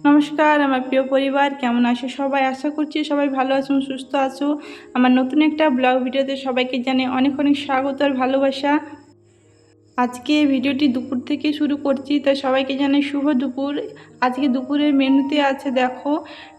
নমস্কার আমার প্রিয় পরিবার, কেমন আছো সবাই? আশা করছি সবাই ভালো আছো, সুস্থ আছো। আমার নতুন একটা ব্লগ ভিডিওতে সবাইকে জানাই অনেক অনেক স্বাগত আর ভালোবাসা। আজকে ভিডিওটি দুপুর থেকে শুরু করছি, তাই সবাইকে জানাই শুভ দুপুর। আজকে দুপুরের মেনুতে আছে দেখো,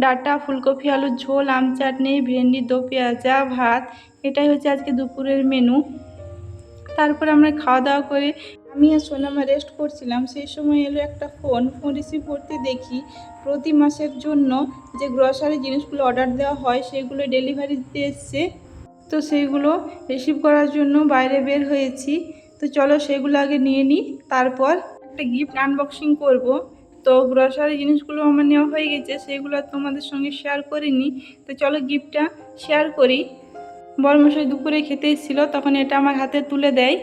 ডাঁটা, ফুলকপি, আলুর ঝোল, আম চাটনি, ভেন্ডি, দো পেঁয়াজা, ভাত। এটাই হচ্ছে আজকে দুপুরের মেনু। তারপর আমরা খাওয়া দাওয়া করে আমি আর সোনামা রেস্ট করছিলাম। সেই সময় এলো একটা ফোন রিসিভ করতে দেখি প্রতি মাসের জন্য যে গ্রসারি জিনিসগুলো অর্ডার দেওয়া হয় সেগুলো ডেলিভারি দিতে এসছে। তো সেইগুলো রিসিভ করার জন্য বাইরে বের হয়েছি। তো চলো সেগুলো আগে নিয়ে নিই, তারপর একটা গিফট আনবক্সিং করব। তো গ্রসারি জিনিসগুলো আমার নেওয়া হয়ে গেছে, সেগুলো তোমাদের সঙ্গে শেয়ার করিনি। তো চলো গিফটটা শেয়ার করি। বড়মশাই দুপুরে খেতে এসেছিল, তখন এটা আমার হাতে তুলে দেয়।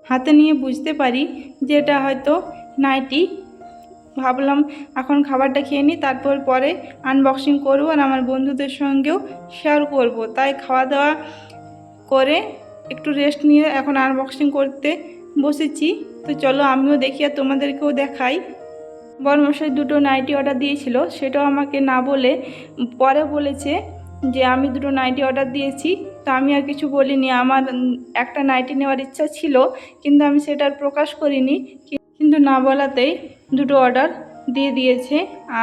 হাতে নিয়ে বুঝতে পারি যে এটা হয়তো নাইটি। ভাবলাম এখন খাবারটা খেয়ে নিই, তারপর পরে আনবক্সিং করব আর আমার বন্ধুদের সঙ্গেও শেয়ার করব। তাই খাওয়া দাওয়া করে একটু রেস্ট নিয়ে এখন আনবক্সিং করতে বসেছি। তো চলো আমিও দেখি আর তোমাদেরকেও দেখাই। বড়মশাই দুটো নাইটি অর্ডার দিয়েছিল, সেটাও আমাকে না বলে পরে বলেছে যে আমি দুটো নাইটি অর্ডার দিয়েছি। তো আমি আর কিছু বলিনি। আমার একটা নাইটি নেওয়ার ইচ্ছা ছিল, কিন্তু আমি সেটা আর প্রকাশ করিনি। কিন্তু না বলাতেই দুটো অর্ডার দিয়ে দিয়েছে।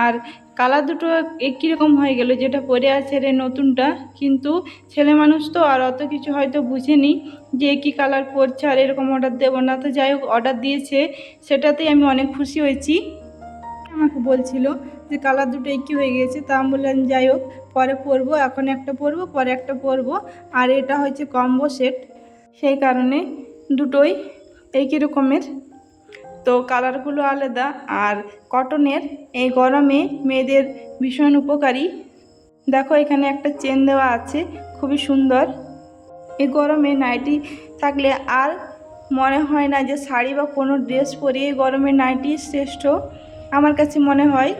আর কালার দুটো একই রকম হয়ে গেল, যেটা পরে আছে রে নতুনটা। কিন্তু ছেলে মানুষ তো আর অত কিছু হয়তো বুঝেনি যে একই কালার পরছে আর এরকম অর্ডার দেবো না। তো যাই হোক অর্ডার দিয়েছে, সেটাতেই আমি অনেক খুশি হয়েছি। আমাকে বলছিল যে কালার দুটো একই হয়ে গেছে, তা আমি বললাম যাই হোক পরে পরবো, এখন একটা পরবো পরে একটা পরবো। আর এটা হচ্ছে কম্বো সেট, সেই কারণে দুটোই একই রকমের। তো কালারগুলো আলাদা। আর কটনের এই গরমে মেয়েদের ভীষণ উপকারী। দেখো এখানে একটা চেন দেওয়া আছে, খুবই সুন্দর। এই গরমে নাইটি থাকলে আর মনে হয় না যে শাড়ি বা কোনো ড্রেস পরে এই গরমে নাইটি শ্রেষ্ঠ, আমার কাছে মনে হয়।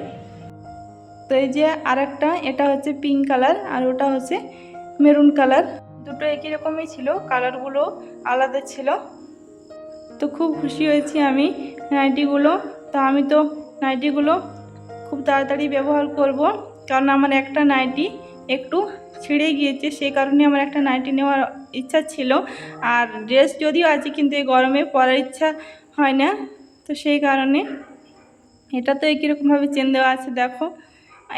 তো এই যে আরেকটা, এটা হচ্ছে পিঙ্ক কালার আর ওটা হচ্ছে মেরুন কালার। দুটো একই রকমই ছিল, কালারগুলো আলাদা ছিল। তো খুব খুশি হয়েছি আমি নাইটিগুলো। তো আমি তো নাইটিগুলো খুব তাড়াতাড়ি ব্যবহার করব, কারণ আমার একটা নাইটি একটু ছিঁড়ে গিয়েছে, সেই কারণে আমার একটা নাইটি নেওয়ার ইচ্ছা ছিল। আর ড্রেস যদিও আছে, কিন্তু এই গরমে পরার ইচ্ছা হয় না। তো সেই কারণে এটা তো একই রকমভাবে চেন দেওয়া আছে। দেখো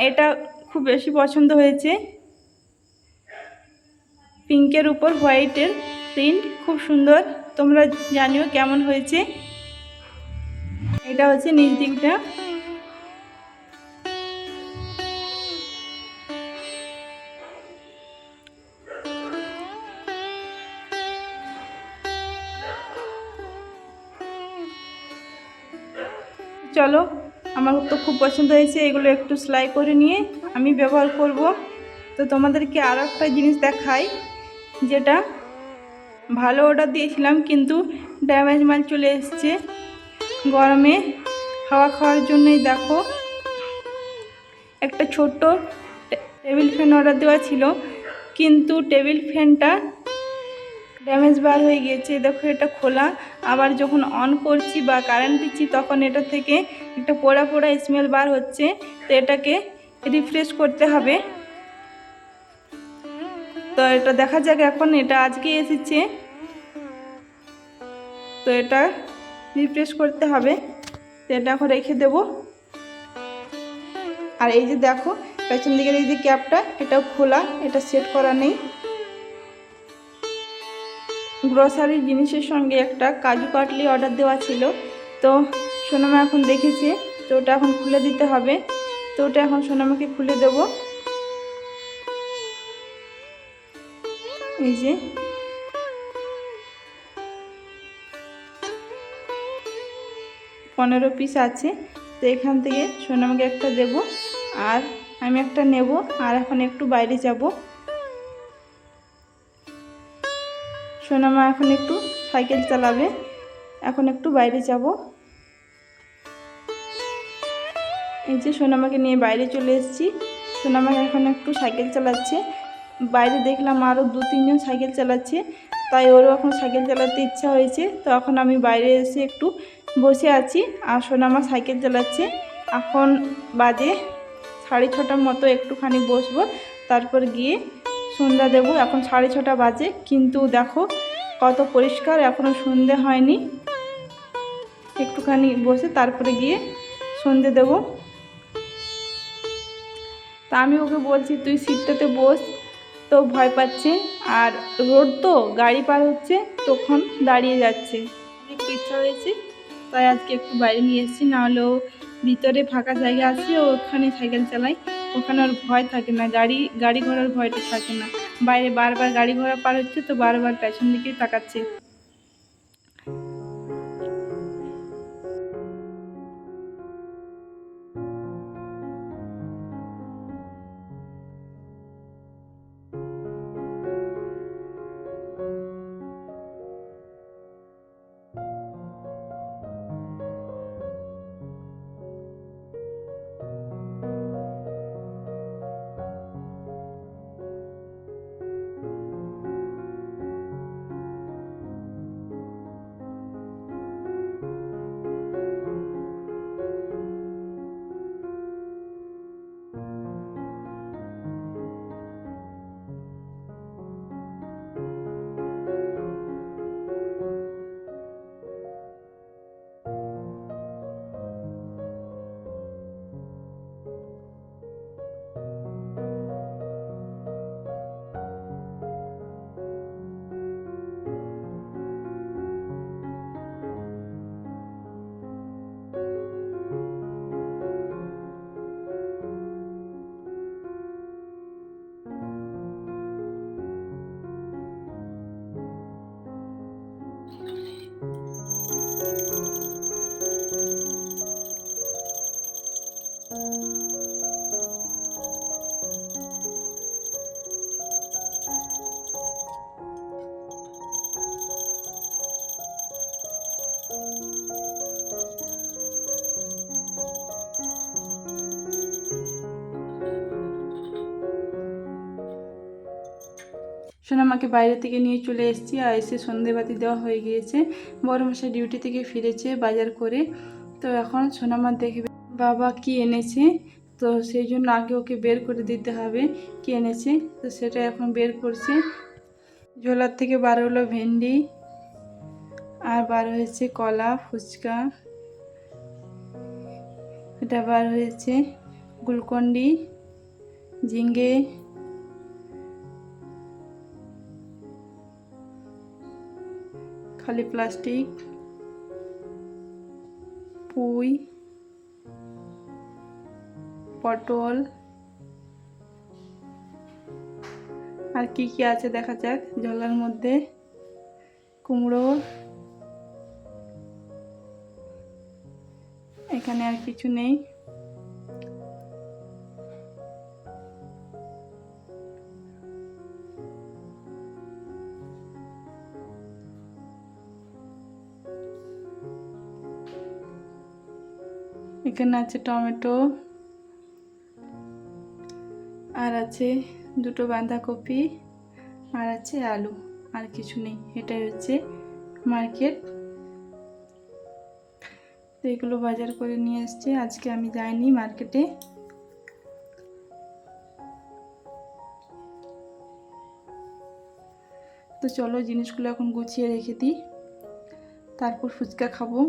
এটা খুব বেশি পছন্দ হয়েছে, পিঙ্কের উপর হোয়াইটের প্রিন্ট, খুব সুন্দর। তোমরা জানিও কেমন হয়েছে। এটা হচ্ছে নিচ দিকটা। চলো আমার তো খুব পছন্দ হয়েছে, এগুলো একটু সেলাই করে নিয়ে আমি ব্যবহার করব। তো তোমাদেরকে আরও একটা জিনিস দেখাই, যেটা ভালো অর্ডার দিয়েছিলাম কিন্তু ড্যামেজ মাল চলে এসছে। গরমে হাওয়া খাওয়ার জন্যই দেখো একটা ছোট্ট টেবিল ফ্যান অর্ডার দেওয়া ছিল, কিন্তু টেবিল ফ্যানটা ড্যামেজ বার হয়ে গিয়েছে। দেখো এটা খোলা, আবার যখন অন করছি বা কারেন্ট দিচ্ছি তখন এটা থেকে একটা পোড়া পোড়া স্মেল বার হচ্ছে। তো এটাকে রিফ্রেশ করতে হবে। তো এটা দেখা যাক, এখন এটা আজকে এসেছে, তো এটা রিফ্রেশ করতে হবে। তো এটা এখন রেখে দেব। আর এই যে দেখো পেছন দিকের এই যে ক্যাপটা, এটাও খোলা, এটা সেট করা নেই। গ্রসারি জিনিসের সঙ্গে একটা কাজু কাটলি অর্ডার দেওয়া ছিল, তো সোনামা এখন দেখেছে, তো ওটা এখন খুলে দিতে হবে। তো ওটা এখন সোনামাকে খুলে দেব। এই যে 15 পিস আছে, তো এখান থেকে সোনামাকে একটা দেব আর আমি একটা নেব। আর এখন একটু বাইরে যাব। সোনামা এখন একটু সাইকেল চালাবে, এখন একটু বাইরে যাব। এই যে সোনামাকে নিয়ে বাইরে চলে এসেছি। সোনামাকে এখন একটু সাইকেল চালাচ্ছে। বাইরে দেখলাম আরও 2-3 জন সাইকেল চালাচ্ছে, তাই ওরও এখন সাইকেল চালাতে ইচ্ছা হয়েছে। তো এখন আমি বাইরে এসে একটু বসে আছি আর সোনামা সাইকেল চালাচ্ছে। এখন বাজে 6:30 মতো, একটুখানি বসবো, তারপর গিয়ে সন্ধ্যা দেবো। এখন 6:30 বাজে, কিন্তু দেখো কত পরিষ্কার, এখনও সন্ধে হয়নি। একটুখানি বসে তারপরে গিয়ে সন্ধে দেব। তা আমি ওকে বলছি তুই সিটটাতে বস, তো ভয় পাচ্ছে। আর রোড তো, গাড়ি পার হচ্ছে, তখন দাঁড়িয়ে যাচ্ছে। অনেক ইচ্ছা হয়েছে, তাই আজকে একটু বাইরে নিয়ে এসেছি। নাহলেও ভিতরে ফাঁকা জায়গা আছে, ওখানে সাইকেল চালাই, ওখানে ওর ভয় থাকে না, গাড়ি ঘোড়ার ভয়টা থাকে না। বাইরে বারবার গাড়ি ঘোড়া পার হচ্ছে, তো বারবার পেছন দিকেই তাকাচ্ছে। সোনামাকে বাইরে থেকে নিয়ে চলে এসেছি, আর এসে সন্ধেবাতি দেওয়া হয়ে গিয়েছে। বড় মশাই ডিউটি থেকে ফিরেছে বাজার করে, তো এখন সোনামা দেখবে বাবা কি এনেছে, তো সেই জন্য আগে ওকে বের করে দিতে হবে কি এনেছে। তো সেটা এখন বের করছে। ঝোলার থেকে বার হলো ভেন্ডি, আর বার হয়েছে কলা, ফুচকা, এটা বার হয়েছে গ্লুকন্ডি, ঝিঙ্গে, খালি প্লাস্টিক, পুঁই, পটল, আর কি কি আছে দেখা যাক। ঝোলার মধ্যে কুমড়ো, এখানে আর কিছু নেই। এখানে আছে টমেটো, আর আছে দুটো বাঁধাকপি, আর আছে আলু, আর কিছু নেই। এটাই হচ্ছে মার্কেট। তো এগুলো বাজার করে নিয়ে এসছে, আজকে আমি যাইনি মার্কেটে। তো চলো জিনিসগুলো এখন গুছিয়ে রেখে দিই, তারপর ফুচকা খাবো।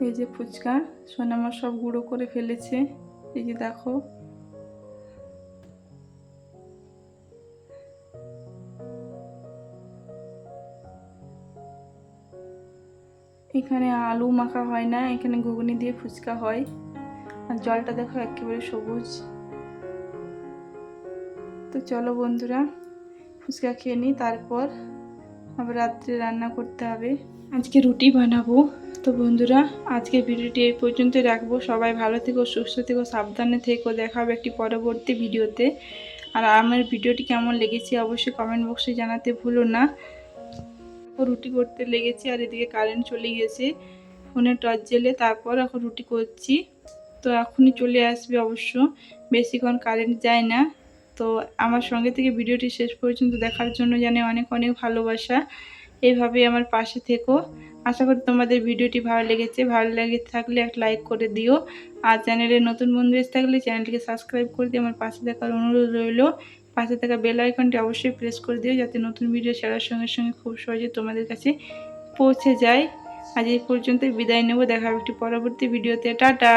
এই যে ফুচকা, সোনামা সব গুঁড়ো করে ফেলেছে, এই যে দেখো। এখানে আলু মাখা হয় না, এখানে ঘুগনি দিয়ে ফুচকা হয়। আর জলটা দেখো একেবারে সবুজ। তো চলো বন্ধুরা ফুচকা খেয়ে নিই, তারপর আবার রাত্রে রান্না করতে হবে। আজকে রুটি বানাবো। তো বন্ধুরা আজকে ভিডিওটি এই পর্যন্ত রাখবো। সবাই ভালো থেকো, সুস্থ থেকো, সাবধানে থেকো। দেখা হবে একটি পরবর্তী ভিডিওতে। আর আমার ভিডিওটি কেমন লেগেছে অবশ্যই কমেন্ট বক্সে জানাতে ভুলো না। রুটি করতে লেগেছি, আর এদিকে কারেন্ট চলে গেছে, ফোনে টর্চ জ্বেলে তারপর এখন রুটি করছি। তো এখনই চলে আসবে অবশ্য, বেশিক্ষণ কারেন্ট যায় না। তো আমার সঙ্গে থেকে ভিডিওটি শেষ পর্যন্ত দেখার জন্য জানাই অনেক অনেক ভালোবাসা। এইভাবে আমার পাশে থেকো। আশা করি তোমাদের ভিডিওটি ভালো লেগেছে। ভালো লেগে থাকলে একটা লাইক করে দিও। আর চ্যানেলে নতুন বন্ধু এসে থাকলে চ্যানেলটিকে সাবস্ক্রাইব করে দিয়ে আমার পাশে থাকার অনুরোধ রইল। পাশে থাকা বেল আইকনটি অবশ্যই প্রেস করে দিও, যাতে নতুন ভিডিও ছাড়ার সঙ্গে সঙ্গে খুব সহজে তোমাদের কাছে পৌঁছে যায়। আজ এই পর্যন্তই বিদায় নেব। দেখা হবে একটি পরবর্তী ভিডিওতে। টাটা।